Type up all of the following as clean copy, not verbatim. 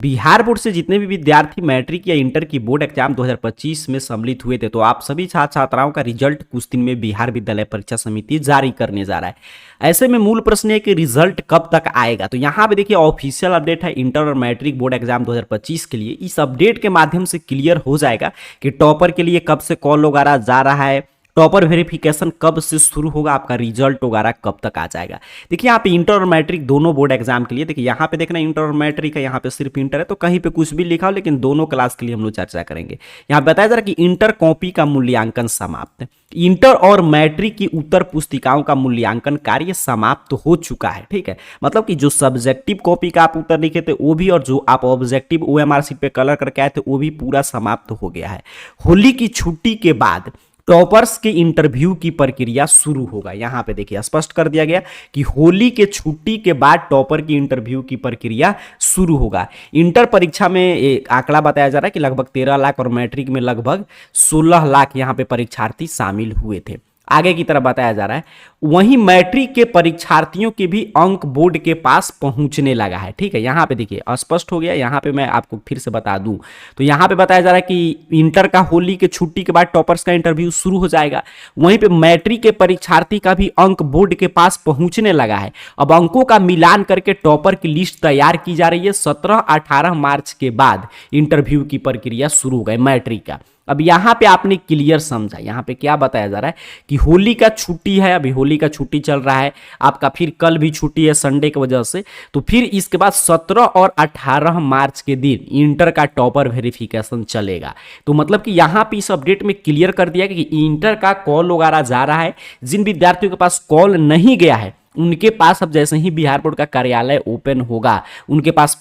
Bihar board से जितने भी विद्यार्थी मैट्रिक या इंटर की बोर्ड एग्जाम 2025 में सम्मिलित हुए थे, तो आप सभी छात्र छात्राओं का रिजल्ट कुछ दिन में बिहार विद्यालय परीक्षा समिति जारी करने जा रहा है। ऐसे में मूल प्रश्न है कि रिजल्ट कब तक आएगा। तो यहाँ पे देखिए ऑफिशियल अपडेट है इंटर और मैट्रिक बोर्ड एग्जाम 2025 के लिए। इस अपडेट के माध्यम से क्लियर हो जाएगा कि टॉपर के लिए कब से कॉल वगैरह जा रहा है, टॉपर वेरिफिकेशन कब से शुरू होगा, आपका रिजल्ट वगैरह कब तक आ जाएगा। देखिए यहाँ पे इंटर और मैट्रिक दोनों बोर्ड एग्जाम के लिए, देखिए यहाँ पे देखना इंटर और मैट्रिक है, यहाँ पे सिर्फ इंटर है, तो कहीं पे कुछ भी लिखा हो, लेकिन दोनों क्लास के लिए हम लोग चर्चा करेंगे। यहाँ बताया जा रहा है कि इंटर कॉपी का मूल्यांकन समाप्त है। इंटर और मैट्रिक की उत्तर पुस्तिकाओं का मूल्यांकन कार्य समाप्त हो चुका है। ठीक है, मतलब कि जो सब्जेक्टिव कॉपी का आप उत्तर लिखे थे वो भी, और जो आप ऑब्जेक्टिव ओएमआर शीट पे कलर करके आए थे वो भी पूरा समाप्त हो गया है। होली की छुट्टी के बाद टॉपर्स के इंटरव्यू की प्रक्रिया शुरू होगा। यहां पे देखिए स्पष्ट कर दिया गया कि होली के छुट्टी के बाद टॉपर की इंटरव्यू की प्रक्रिया शुरू होगा। इंटर परीक्षा में एक आंकड़ा बताया जा रहा है कि लगभग 13 लाख और मैट्रिक में लगभग 16 लाख यहां पे परीक्षार्थी शामिल हुए थे। आगे की तरफ बताया जा रहा है वहीं मैट्रिक के परीक्षार्थियों के भी अंक बोर्ड के पास पहुंचने लगा है। ठीक है, यहां पे देखिए स्पष्ट हो गया। यहां पे मैं आपको फिर से बता दूं तो यहां पे बताया जा रहा है कि इंटर का होली के छुट्टी के बाद टॉपर्स का इंटरव्यू शुरू हो जाएगा। वहीं पे मैट्रिक के परीक्षार्थी का भी अंक बोर्ड के पास पहुंचने लगा है। अब अंकों का मिलान करके टॉपर की लिस्ट तैयार की जा रही है। 17-18 मार्च के बाद इंटरव्यू की प्रक्रिया शुरू हो गई मैट्रिक का। अब यहां पे आपने क्लियर समझा, यहां पे क्या बताया जा रहा है कि होली का छुट्टी है, अभी होली का छुट्टी चल रहा है आपका, फिर कल भी छुट्टी है संडे की वजह से, तो फिर इसके बाद 17 और 18 मार्च के दिन इंटर का टॉपर वेरिफिकेशन चलेगा। तो मतलब कि यहां पे इस अपडेट में क्लियर कर दिया कि इंटर का कॉल वगैरह जा रहा है। जिन विद्यार्थियों के पास कॉल नहीं गया है उनके पास अब जैसे ही बिहार बोर्ड का कार्यालय ओपन होगा उनके पास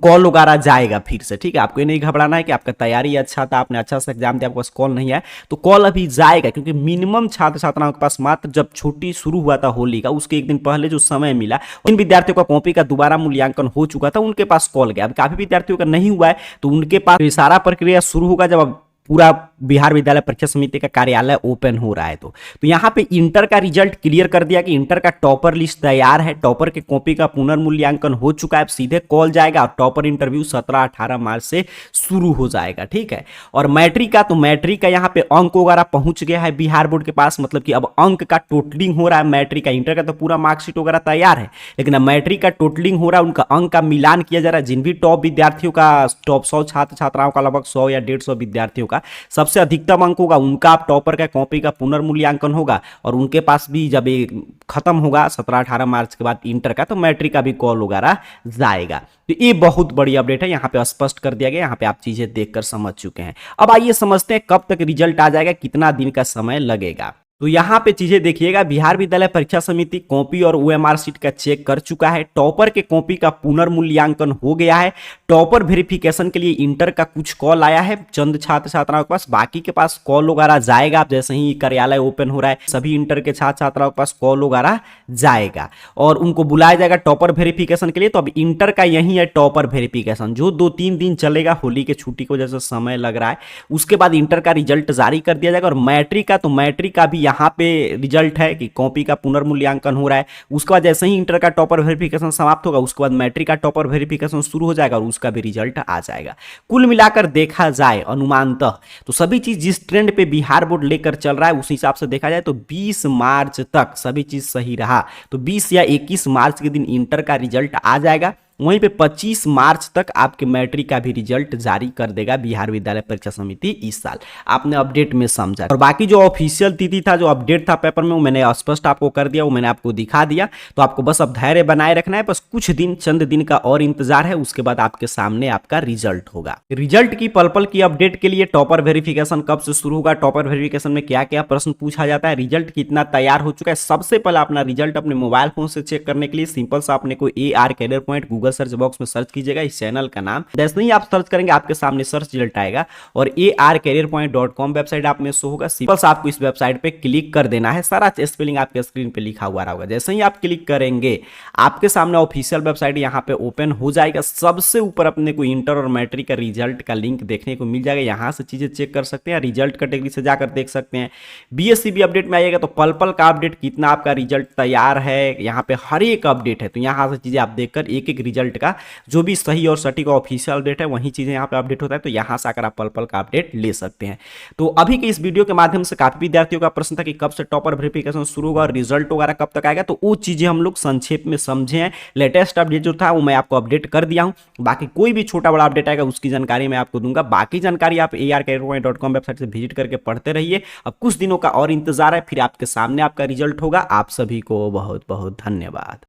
कॉल वगैरह जाएगा फिर से। ठीक है, आपको ये नहीं घबराना है कि आपका तैयारी अच्छा था, आपने अच्छा से एग्जाम दिया, आपके पास कॉल नहीं आया, तो कॉल अभी जाएगा, क्योंकि मिनिमम छात्र छात्राओं के पास मात्र जब छुट्टी शुरू हुआ था होली का उसके एक दिन पहले जो समय मिला, उन विद्यार्थियों का कॉपी का दोबारा मूल्यांकन हो चुका था, उनके पास कॉल गया। अब काफी विद्यार्थियों का नहीं हुआ है तो उनके पास सारा प्रक्रिया शुरू होगा जब पूरा बिहार विद्यालय परीक्षा समिति का कार्यालय ओपन हो रहा है। तो यहाँ पे इंटर का रिजल्ट क्लियर कर दिया कि इंटर का टॉपर लिस्ट तैयार है, टॉपर के कॉपी का पुनर्मूल्यांकन हो चुका है, अब सीधे कॉल जाएगा और टॉपर इंटरव्यू 17-18 मार्च से शुरू हो जाएगा। ठीक है, और मैट्रिक का, तो मैट्रिक का यहाँ पे अंक वगैरह पहुंच गया है बिहार बोर्ड के पास, मतलब कि अब अंक का टोटलिंग हो रहा है मैट्रिक का। इंटर का तो पूरा मार्कशीट वगैरह तैयार है, लेकिन अब मैट्रिक का टोटलिंग हो रहा है, उनका अंक का मिलान किया जा रहा है। जिन भी टॉप विद्यार्थियों का, टॉप 100 छात्र छात्राओं का लगभग 100 या 150 विद्यार्थियों का सबसे अधिकतम अंक होगा, उनका आप टॉपर का कॉपी का पुनर्मूल्यांकन होगा, और उनके पास भी जब ये खत्म होगा 17-18 मार्च के बाद इंटर का, तो मैट्रिक का भी कॉल वगैरह जाएगा। तो ये बहुत बड़ी अपडेट है, यहाँ पे स्पष्ट कर दिया गया, यहाँ पे आप चीजें देखकर समझ चुके हैं। अब आइए समझते हैं कब तक रिजल्ट आ जाएगा, कितना दिन का समय लगेगा। तो यहाँ पे चीजें देखिएगा, बिहार विद्यालय परीक्षा समिति कॉपी और ओएमआर शीट का चेक कर चुका है, टॉपर के कॉपी का पुनर्मूल्यांकन हो गया है, टॉपर वेरिफिकेशन के लिए इंटर का कुछ कॉल आया है चंद छात्र छात्राओं के पास, बाकी के पास कॉल वगैरह जाएगा। आप जैसे ही कार्यालय ओपन हो रहा है सभी इंटर के छात्र छात्राओं के पास कॉल वगैरह जाएगा और उनको बुलाया जाएगा टॉपर वेरिफिकेशन के लिए। तो अब इंटर का यही है टॉपर वेरिफिकेशन, जो 2-3 दिन चलेगा, होली के छुट्टी की वजह से समय लग रहा है। उसके बाद इंटर का रिजल्ट जारी कर दिया जाएगा। और मैट्रिक का, तो मैट्रिक का भी यहाँ पे रिजल्ट है कि कॉपी का पुनर्मूल्यांकन हो रहा है। उसके बाद जैसे ही इंटर का टॉपर वेरिफिकेशन समाप्त होगा उसके बाद मैट्रिक का टॉपर वेरिफिकेशन शुरू हो जाएगा और उसका भी रिजल्ट आ जाएगा। कुल मिलाकर देखा जाए अनुमानतः तो सभी चीज जिस ट्रेंड पे बिहार बोर्ड लेकर चल रहा है उस हिसाब से देखा जाए तो 20 मार्च तक सभी चीज सही रहा तो 20 या 21 मार्च के दिन इंटर का रिजल्ट आ जाएगा। वहीं पे 25 मार्च तक आपके मैट्रिक का भी रिजल्ट जारी कर देगा बिहार विद्यालय परीक्षा समिति इस साल। आपने अपडेट में समझा, और बाकी जो ऑफिशियल तिथि था, जो अपडेट था पेपर में, वो मैंने स्पष्ट आपको कर दिया, वो मैंने आपको दिखा दिया। तो आपको बस अब धैर्य बनाए रखना है, बस कुछ दिन, चंद दिन का और इंतजार है, उसके बाद आपके सामने आपका रिजल्ट होगा। रिजल्ट की पल पल की अपडेट के लिए टॉपर वेरिफिकेशन कब से शुरू होगा, टॉपर वेरिफिकेशन में क्या क्या प्रश्न पूछा जाता है, रिजल्ट कितना तैयार हो चुका है, सबसे पहले अपना रिजल्ट अपने मोबाइल फोन से चेक करने के लिए सिंपल सा आपने को AR career point Google search box में सर्च कीजिएगा इस चैनल का नाम। जैसे ही आप सर्च करेंगे आपके सामने सर्च रिजल्ट आएगा और arcareerpoint.com वेबसाइट आप में शो होगा। सिंपल से आपको इस वेबसाइट पे क्लिक कर देना है, सारा स्पेलिंग आपके स्क्रीन पे लिखा हुआ होगा। जैसे ही आप क्लिक करेंगे आपके सामने ऑफिशियल वेबसाइट यहाँ पे ओपन हो जाएगा। सबसे ऊपर अपने को इंटर और मैट्रिक का रिजल्ट का लिंक देखने को मिल जाएगा, यहाँ से चीजें चेक कर सकते हैं, रिजल्ट कैटेगरी से जाकर देख सकते हैं। BSCB अपडेट में आइएगा तो पल पल का अपडेट, कितना आपका रिजल्ट तैयार है, यहाँ पे हर एक अपडेट है, तो यहाँ से चीजें आप देखकर एक एक रिजल्ट रिजल्ट का जो भी सही और सटीक ऑफिशियल अपडेट है वही चीज़ें यहाँ पे अपडेट होता है। तो यहाँ से आकर आप पल पल का अपडेट ले सकते हैं। तो अभी के इस वीडियो के माध्यम से काफी विद्यार्थियों का प्रश्न था कि कब से टॉपर वेरिफिकेशन शुरू होगा और रिजल्ट वगैरह कब तक आएगा, तो वो चीजें हम लोग संक्षेप में समझे हैं। लेटेस्ट अपडेट जो था वो मैं आपको अपडेट कर दिया हूं। बाकी कोई भी छोटा बड़ा अपडेट आएगा उसकी जानकारी मैं आपको दूंगा। बाकी जानकारी आप arcareer.com वेबसाइट से विजिट करके पढ़ते रहिए। अब कुछ दिनों का और इंतजार है, फिर आपके सामने आपका रिजल्ट होगा। आप सभी को बहुत बहुत धन्यवाद।